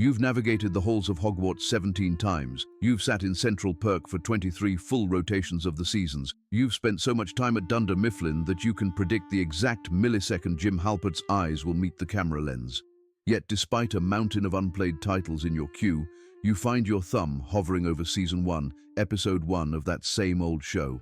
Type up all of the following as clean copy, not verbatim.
You've navigated the halls of Hogwarts 17 times. You've sat in Central Perk for 23 full rotations of the seasons. You've spent so much time at Dunder Mifflin that you can predict the exact millisecond Jim Halpert's eyes will meet the camera lens. Yet despite a mountain of unplayed titles in your queue, you find your thumb hovering over Season 1, Episode 1 of that same old show.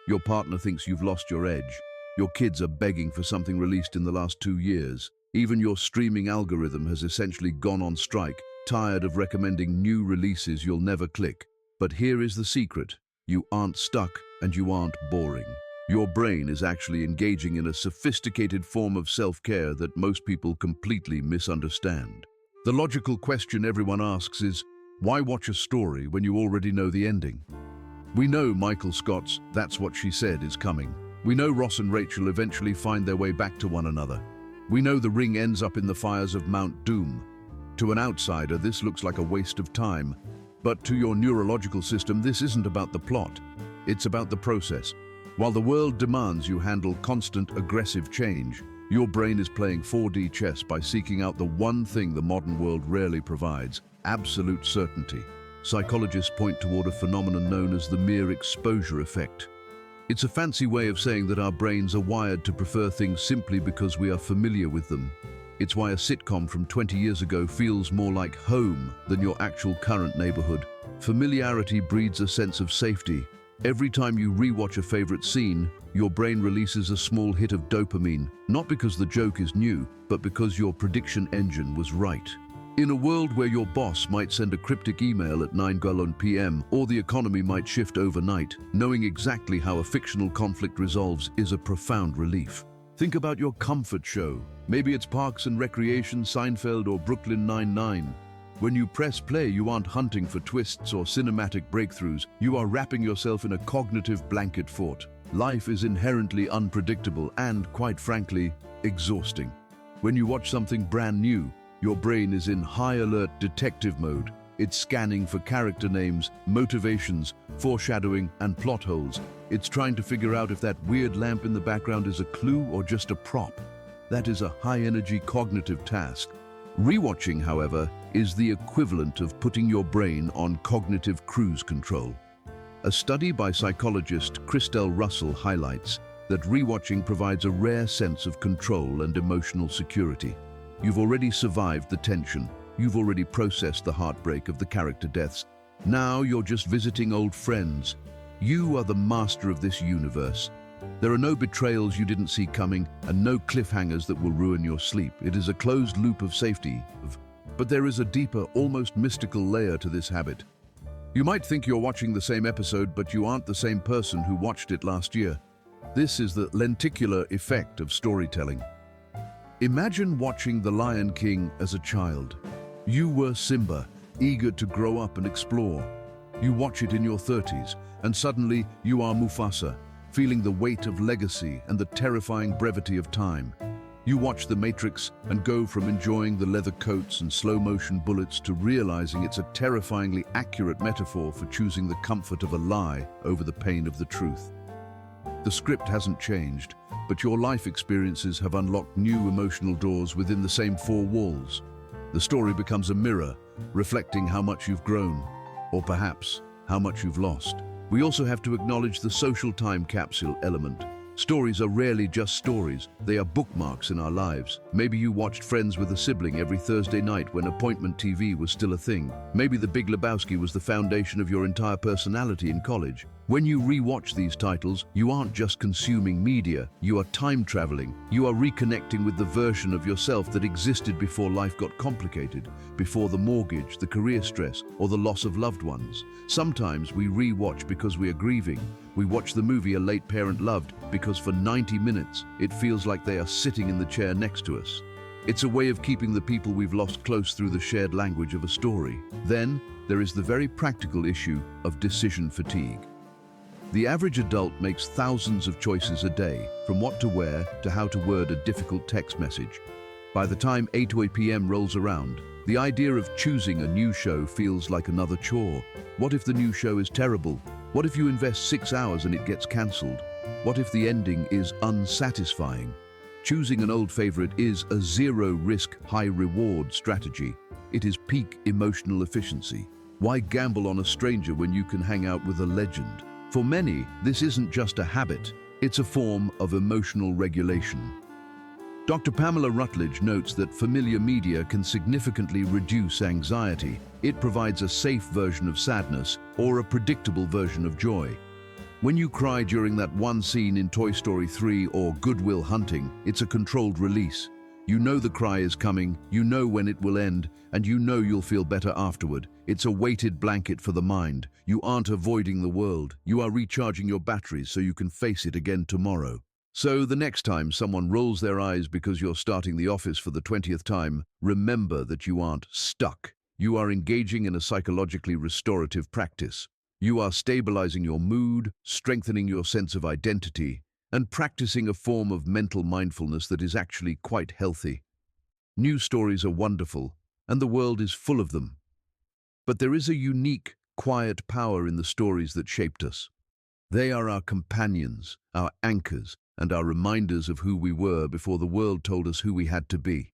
Your partner thinks you've lost your edge. Your kids are begging for something released in the last 2 years. Even your streaming algorithm has essentially gone on strike, tired of recommending new releases you'll never click. But here is the secret. You aren't stuck and you aren't boring. Your brain is actually engaging in a sophisticated form of self-care that most people completely misunderstand. The logical question everyone asks is, why watch a story when you already know the ending? We know Michael Scott's "That's What She Said" is coming. We know Ross and Rachel eventually find their way back to one another. We know the ring ends up in the fires of Mount Doom. To an outsider, this looks like a waste of time. But to your neurological system, this isn't about the plot. It's about the process. While the world demands you handle constant, aggressive change, your brain is playing 4D chess by seeking out the one thing the modern world rarely provides: absolute certainty. Psychologists point toward a phenomenon known as the mere exposure effect. It's a fancy way of saying that our brains are wired to prefer things simply because we are familiar with them. It's why a sitcom from 20 years ago feels more like home than your actual current neighborhood. Familiarity breeds a sense of safety. Every time you rewatch a favorite scene, your brain releases a small hit of dopamine, not because the joke is new, but because your prediction engine was right. In a world where your boss might send a cryptic email at 9 p.m. or the economy might shift overnight, knowing exactly how a fictional conflict resolves is a profound relief. Think about your comfort show. Maybe it's Parks and Recreation, Seinfeld, or Brooklyn Nine-Nine. When you press play, you aren't hunting for twists or cinematic breakthroughs. You are wrapping yourself in a cognitive blanket fort. Life is inherently unpredictable and, quite frankly, exhausting. When you watch something brand new, your brain is in high-alert detective mode. It's scanning for character names, motivations, foreshadowing, and plot holes. It's trying to figure out if that weird lamp in the background is a clue or just a prop. That is a high-energy cognitive task. Rewatching, however, is the equivalent of putting your brain on cognitive cruise control. A study by psychologist Christelle Russell highlights that rewatching provides a rare sense of control and emotional security. You've already survived the tension. You've already processed the heartbreak of the character deaths. Now you're just visiting old friends. You are the master of this universe. There are no betrayals you didn't see coming and no cliffhangers that will ruin your sleep. It is a closed loop of safety. But there is a deeper, almost mystical layer to this habit. You might think you're watching the same episode, but you aren't the same person who watched it last year. This is the lenticular effect of storytelling. Imagine watching The Lion King as a child. You were Simba, eager to grow up and explore. You watch it in your 30s, and suddenly you are Mufasa, feeling the weight of legacy and the terrifying brevity of time. You watch The Matrix and go from enjoying the leather coats and slow-motion bullets to realizing it's a terrifyingly accurate metaphor for choosing the comfort of a lie over the pain of the truth. The script hasn't changed, but your life experiences have unlocked new emotional doors within the same four walls. The story becomes a mirror, reflecting how much you've grown, or perhaps how much you've lost. We also have to acknowledge the social time capsule element. Stories are rarely just stories, they are bookmarks in our lives. Maybe you watched Friends with a sibling every Thursday night when appointment TV was still a thing. Maybe The Big Lebowski was the foundation of your entire personality in college. When you rewatch these titles, you aren't just consuming media, you are time traveling. You are reconnecting with the version of yourself that existed before life got complicated, before the mortgage, the career stress, or the loss of loved ones. Sometimes we rewatch because we are grieving. We watch the movie a late parent loved because for 90 minutes, it feels like they are sitting in the chair next to us. It's a way of keeping the people we've lost close through the shared language of a story. Then, there is the very practical issue of decision fatigue. The average adult makes thousands of choices a day, from what to wear to how to word a difficult text message. By the time 8 p.m. rolls around, the idea of choosing a new show feels like another chore. What if the new show is terrible? What if you invest 6 hours and it gets cancelled? What if the ending is unsatisfying? Choosing an old favorite is a zero-risk, high-reward strategy. It is peak emotional efficiency. Why gamble on a stranger when you can hang out with a legend? For many, this isn't just a habit, it's a form of emotional regulation. Dr. Pamela Rutledge notes that familiar media can significantly reduce anxiety. It provides a safe version of sadness or a predictable version of joy. When you cry during that one scene in Toy Story 3 or Good Will Hunting, it's a controlled release. You know the cry is coming, you know when it will end, and you know you'll feel better afterward. It's a weighted blanket for the mind. You aren't avoiding the world. You are recharging your batteries so you can face it again tomorrow. So the next time someone rolls their eyes because you're starting the office for the 20th time, remember that you aren't stuck. You are engaging in a psychologically restorative practice. You are stabilizing your mood, strengthening your sense of identity, and practicing a form of mental mindfulness that is actually quite healthy. News stories are wonderful, and the world is full of them. But there is a unique, quiet power in the stories that shaped us. They are our companions, our anchors, and our reminders of who we were before the world told us who we had to be.